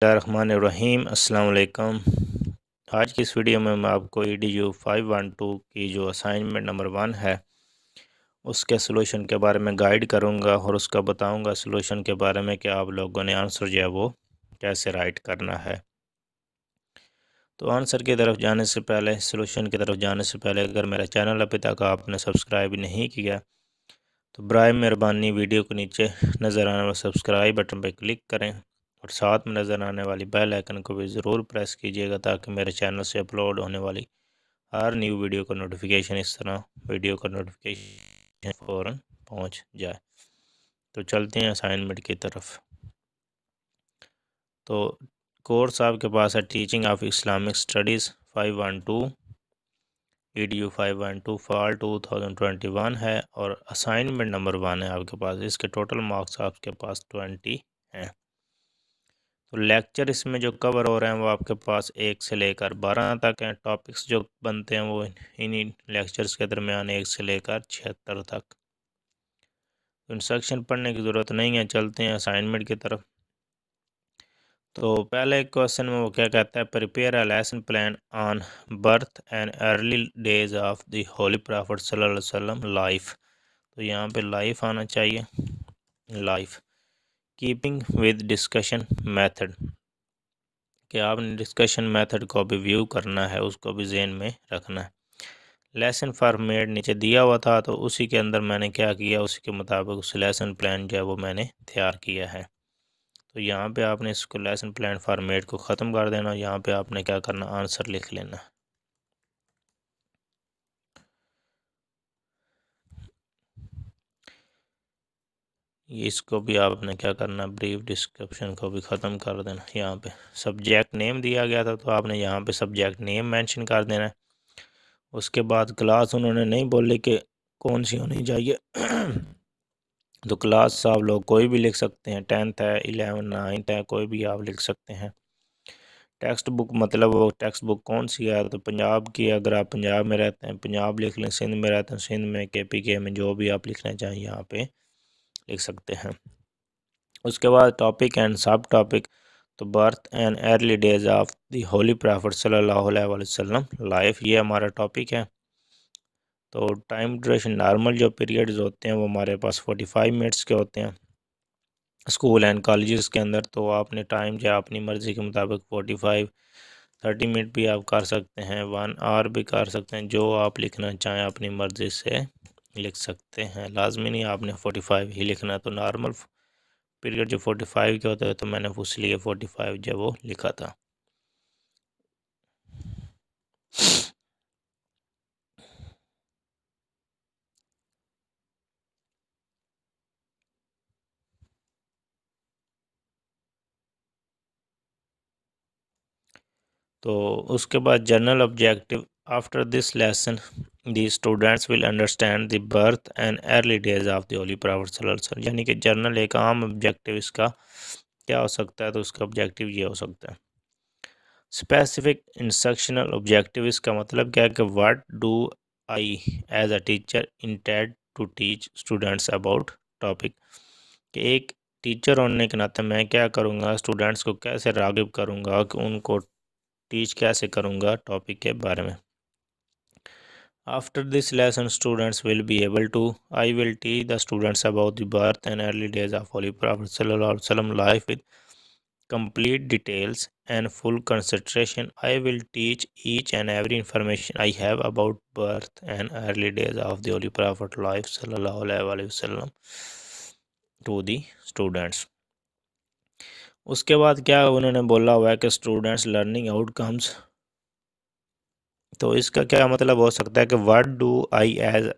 बिस्मिल्लाहिर्रहमानिर्रहीम। अस्सलाम वालेकुम। आज की इस वीडियो में मैं आपको EDU 512 की जो असाइनमेंट नंबर 1 है उसके सलूशन के बारे में गाइड करूंगा और उसका बताऊंगा सलूशन के बारे में कि आप लोगों ने आंसर जो है वो कैसे राइट करना है। तो आंसर की तरफ जाने से पहले, सलूशन की तरफ जाने से पहले, अगर मेरा चैनल अभी तक आपने सब्सक्राइब नहीं किया तो बराए मेहरबानी वीडियो के नीचे नज़र आने वाले सब्सक्राइब बटन पर क्लिक करें और साथ में नज़र आने वाली बेल आइकन को भी ज़रूर प्रेस कीजिएगा ताकि मेरे चैनल से अपलोड होने वाली हर न्यू वीडियो का नोटिफिकेशन फ़ौरन पहुंच जाए। तो चलते हैं असाइनमेंट की तरफ। तो कोर्स आपके पास है teaching of Islamic studies 512 EDU 512 fall 2021 है और असाइनमेंट नंबर 1 है आपके पास। इसके टोटल मार्क्स आपके पास 20 हैं। तो लेक्चर इसमें जो कवर हो रहे हैं वो आपके पास 1 से लेकर 12 तक हैं। टॉपिक्स जो बनते हैं वो इन्हीं लेक्चर्स के दरमियान 1 से लेकर 76 तक। इंस्ट्रक्शन पढ़ने की ज़रूरत नहीं है, चलते हैं असाइनमेंट की तरफ। तो पहले क्वेश्चन में वो क्या कहता है, prepare a lesson plan on birth and early days of the Holi prophet सल्लल्लाहु अलैहि वसल्लम लाइफ। तो यहाँ पे लाइफ आना चाहिए, life. Keeping with discussion method, कि आपने डिस्कशन मेथड को भी व्यू करना है, उसको भी जहन में रखना है। लेसन फॉर्मेट नीचे दिया हुआ था तो उसी के अंदर मैंने क्या किया, उसी के मुताबिक उस लेसन प्लान जो है वो मैंने तैयार किया है। तो यहाँ पे आपने इसको लेसन प्लान फॉर्मेट को ख़त्म कर देना। यहाँ पे आपने क्या करना, आंसर लिख लेना। इसको भी आपने क्या करना, ब्रीफ डिस्क्रिप्शन को भी ख़त्म कर देना। यहाँ पे सब्जेक्ट नेम दिया गया था तो आपने यहाँ पे सब्जेक्ट नेम मेंशन कर देना है। उसके बाद क्लास उन्होंने नहीं बोली कि कौन सी होनी चाहिए तो क्लास आप लोग कोई भी लिख सकते हैं, 10th है, 11, 9th है, कोई भी आप लिख सकते हैं। टेक्स्ट बुक मतलब वो टेक्स्ट बुक कौन सी है, तो पंजाब की, अगर आप पंजाब में रहते हैं पंजाब लिख लें, सिंध में रहते हैं सिंध में, KPK में, जो भी आप लिखना चाहिए यहाँ पे लिख सकते हैं। उसके बाद टॉपिक एंड सब टॉपिक, तो birth and early days of the Holi prophet सल्लल्लाहु अलैहि वसल्लम लाइफ, ये हमारा टॉपिक है। तो टाइम ड्यूरेशन नॉर्मल जो पीरियड्स होते हैं वो हमारे पास 45 मिनट्स के होते हैं स्कूल एंड कॉलेजेस के अंदर। तो आपने टाइम जो अपनी मर्ज़ी के मुताबिक 45, 30 मिनट भी आप कर सकते हैं, 1 आवर भी कर सकते हैं, जो आप लिखना चाहें अपनी मर्ज़ी से लिख सकते हैं। लाजमी नहीं आपने 45 ही लिखना। तो नॉर्मल पीरियड जो 45 के होते हैं तो मैंने उस लिए 45 जो वो लिखा था। तो उसके बाद general objective, after this lesson the students will understand the birth and early days of the Holi prophet सल्लल्लाहु अलैहि वसल्लम। यानी कि जनरल एक आम ऑब्जेक्टिव इसका क्या हो सकता है, तो उसका ऑब्जेक्टिव ये हो सकता है। स्पेसिफिक इंस्ट्रक्शनल ऑब्जेक्टिव, इसका मतलब क्या है कि what do I as a teacher intend to teach students about topic, कि एक टीचर होने के नाते मैं क्या करूँगा, स्टूडेंट्स को कैसे राग़िब करूँगा, कि उनको टीच कैसे करूँगा टॉपिक के बारे में। After this lesson students will be able to, I will teach the students about the birth and early days of holy prophet सल्लल्लाहु अलैहि वसल्लम life with complete details and full concentration. I will teach each and every information I have about birth and early days of the Holy Prophet life sallallahu alaihi wasallam to the students. उसके बाद क्या उन्होंने बोला हुआ है कि students learning outcomes, तो इसका क्या मतलब हो सकता है कि what do I as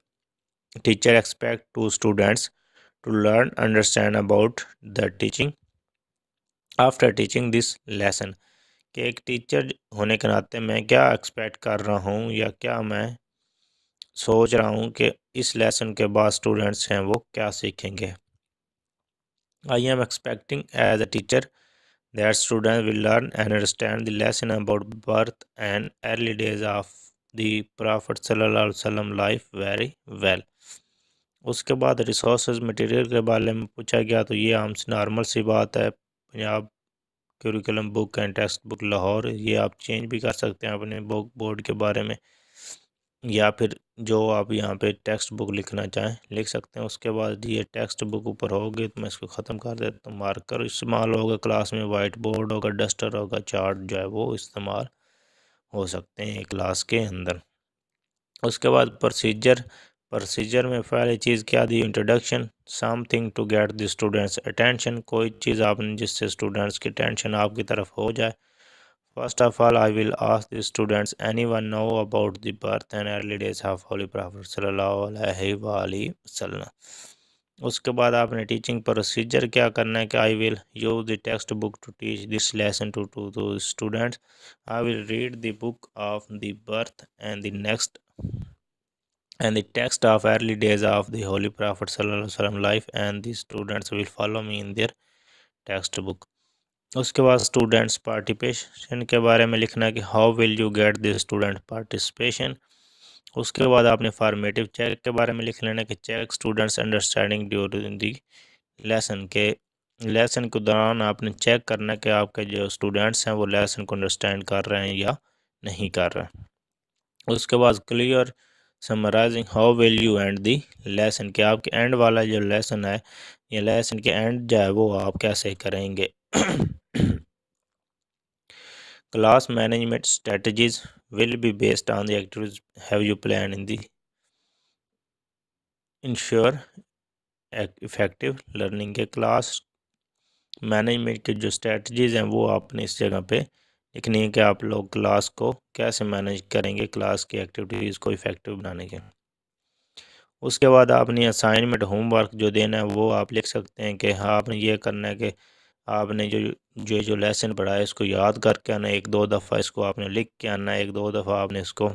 teacher expect to students to learn understand about the teaching after teaching this lesson, कि एक टीचर होने के नाते मैं क्या एक्सपेक्ट कर रहा हूँ या क्या मैं सोच रहा हूँ कि इस लेसन के बाद स्टूडेंट्स हैं वो क्या सीखेंगे। I am expecting as a teacher that student will learn and understand the lesson about birth and early days of the prophet सल्लल्लाहु अलैहि वसल्लम लाइफ वेरी वेल। उसके बाद रिसोर्सेज मटेरियल के बारे में पूछा गया, तो ये आम नॉर्मल सी बात है, Punjab curriculum book and text book Lahore, ये आप चेंज भी कर सकते हैं अपने बुक बोर्ड के बारे में, या फिर जो आप यहाँ पे टेक्स्ट बुक लिखना चाहें लिख सकते हैं। उसके बाद ये टेक्स्ट बुक ऊपर होगी तो मैं इसको ख़त्म कर देता हूँ। मार्कर इस्तेमाल होगा क्लास में, वाइट बोर्ड होगा, डस्टर होगा, चार्ट जो है वो इस्तेमाल हो सकते हैं क्लास के अंदर। उसके बाद प्रोसीजर में पहली चीज़ क्या दी, introduction, something to get the students attention, कोई चीज़ आपने जिससे स्टूडेंट्स की अटेंशन आपकी तरफ हो जाए। First of all I will ask the students anyone know about the birth and early days of Holi prophet सल्लल्लाहु अलैहि वसल्लम। उसके बाद आपने टीचिंग प्रोसीजर क्या करना है कि I will use the text book to teach this lesson to students. I will read the book of the birth and the text of early days of the Holy Prophet sallallahu alaihi wasallam life, and the students will follow me in their textbook. उसके बाद students participation के बारे में लिखना है कि how will you get the student participation. उसके बाद आपने फॉर्मेटिव चेक के बारे में लिख लेना कि check students understanding during the lesson के लेसन के दौरान आपने चेक करना कि आपके जो स्टूडेंट्स हैं वो लेसन को अंडरस्टैंड कर रहे हैं या नहीं कर रहे हैं। उसके बाद clear summarising how will you end the lesson, कि आपके एंड वाला जो लेसन है या लेसन के एंड जो है वो आप कैसे करेंगे। Class management strategies will be based on the activities have you plan in the ensure effective learning के क्लास मैनेजमेंट की जो स्ट्रेटजीज हैं वो आपने इस जगह पे लिखनी है कि आप लोग क्लास को कैसे मैनेज करेंगे, क्लास की एक्टिविटीज़ को इफ़ेक्टिव बनाने के। उसके बाद आपने असाइनमेंट होमवर्क जो देना है वो आप लिख सकते हैं कि हाँ आपने ये करना है कि आपने जो लेसन पढ़ा है इसको याद करके आना, एक दो दफ़ा इसको आपने लिख के आना, एक दो दफ़ा आपने इसको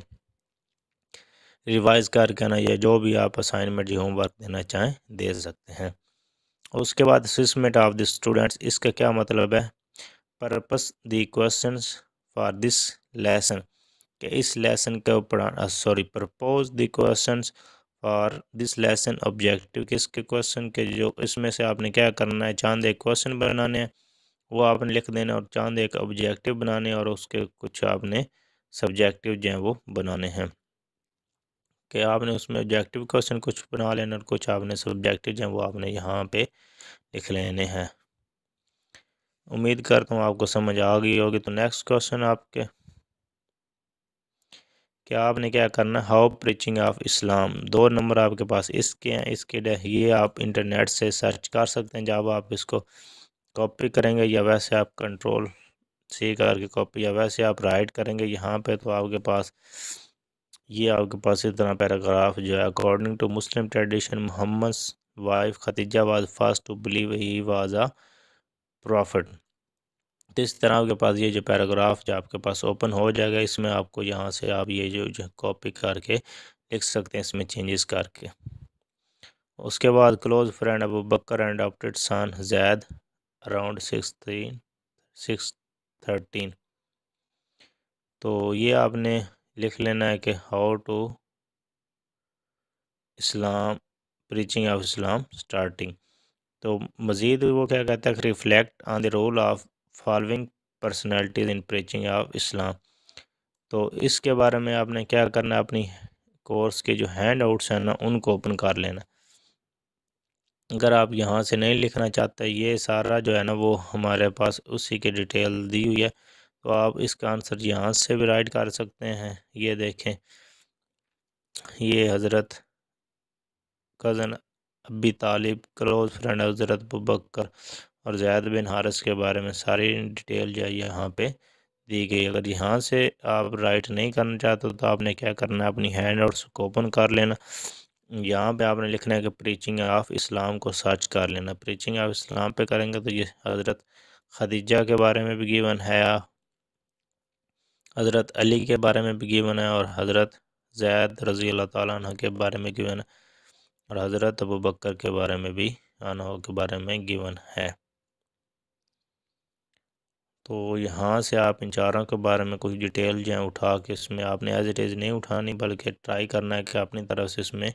रिवाइज़ करके आना, या जो भी आप असाइनमेंट जो होमवर्क देना चाहें दे सकते हैं। उसके बाद असेसमेंट ऑफ द स्टूडेंट्स, इसका क्या मतलब है, purpose the questions for this lesson, कि इस लेसन को पढ़ाना propose the questions for this lesson, objective किसके क्वेश्चन के जो इसमें से आपने क्या करना है, चांद एक क्वेश्चन बनाने हैं वो आपने लिख देना, और चांद एक ऑब्जेक्टिव बनाने और उसके कुछ आपने सब्जेक्टिव जो हैं वो बनाने हैं, कि आपने उसमें ऑब्जेक्टिव क्वेश्चन कुछ बना लेना और कुछ आपने सब्जेक्टिव जो हैं वो आपने यहाँ पे लिख लेने हैं। उम्मीद करता हूँ आपको समझ आ गई होगी। तो नेक्स्ट क्वेश्चन आपके क्या आपने क्या करना है, how preaching of Islam, 2 number आपके पास इसके हैं। इसके ये आप इंटरनेट से सर्च कर सकते हैं, जब आप इसको कॉपी करेंगे या वैसे आप कंट्रोल सी करके कॉपी या वैसे आप राइट करेंगे यहाँ पे, तो आपके पास इस तरह पैराग्राफ जो है, according to Muslim tradition Muhammad wife Khadija was first to believe he was a prophet. तो इस तरह आपके पास ये जो पैराग्राफ जो आपके पास ओपन हो जाएगा, इसमें आपको यहाँ से आप ये जो कॉपी करके लिख सकते हैं इसमें चेंजेस करके। उसके बाद close friend Abu Bakr and adopted son Zaid around 613। तो ये आपने लिख लेना है कि how to Islam preaching of Islam starting. तो मज़ीद वो क्या कहता है, reflect on the role of following personalities in preaching of Islam. तो इसके बारे में आपने क्या करना है, अपनी कोर्स के जो हैंड आउट्स हैं ना उनको ओपन कर लेना। अगर आप यहाँ से नहीं लिखना चाहते, ये सारा जो है ना वो हमारे पास उसी की डिटेल दी हुई है, तो आप इसका आंसर यहाँ से भी राइट कर सकते हैं। ये देखें, ये हज़रत कज़न अबी तालिब क्लोज फ्रेंड हज़रत अबू बकर और ज़ैद बिन हारिस के बारे में सारी डिटेल जो है यहाँ पे दी गई। अगर यहाँ से आप राइट नहीं करना चाहते तो आपने क्या करना है, अपनी हैंड आउट्स को ओपन कर लेना। यहाँ पे आपने लिखना है कि प्रीचिंग ऑफ इस्लाम को सर्च कर लेना। प्रीचिंग ऑफ इस्लाम पे करेंगे तो ये हज़रत खदीजा के बारे में भी गिवन है, हज़रत अली के बारे में भी गिवन है, और हज़रत ज़ैद रज़ी अल्लाह ताला अन्हु के बारे में गिवन है, और हज़रत अबू बकर के बारे में भी अन्हु के बारे में गिवन है। तो यहाँ से आप इन चारों के बारे में कुछ डिटेल जो है उठा के इसमें आपने एज इट इज़ नहीं उठानी, बल्कि ट्राई करना है कि अपनी तरफ से इसमें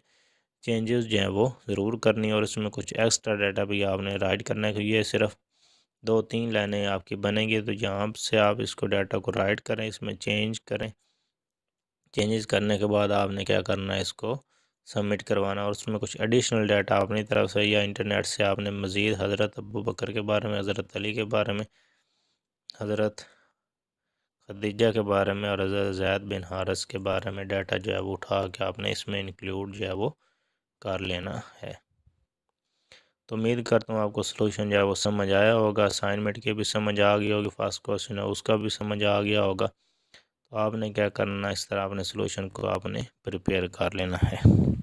चेंजेस जो हैं वो ज़रूर करनी, और इसमें कुछ एक्स्ट्रा डाटा भी आपने राइट करना है कि ये सिर्फ 2-3 लाइनें आपकी बनेंगी, तो यहाँ से आप इसको डाटा को राइट करें, इसमें चेंज करें। चेंजेस करने के बाद आपने क्या करना है, इसको सबमिट करवाना, और उसमें कुछ एडिशनल डाटा अपनी तरफ से या इंटरनेट से आपने मज़ीद हज़रत अबू बकर के बारे में, हज़रत अली के बारे में, हज़रत खदीजा के बारे में और हज़रत ज़ैद बिन हारिस के बारे में डाटा जो है वो उठा के आपने इसमें इंक्लूड जो है वो कर लेना है। तो उम्मीद करता हूँ आपको सलूशन जो है वो समझ आया होगा, असाइनमेंट की भी समझ आ गई होगी, फर्स्ट क्वेश्चन है उसका भी समझ आ गया होगा। तो आपने क्या करना, इस तरह अपने सलूशन को आपने प्रिपेयर कर लेना है।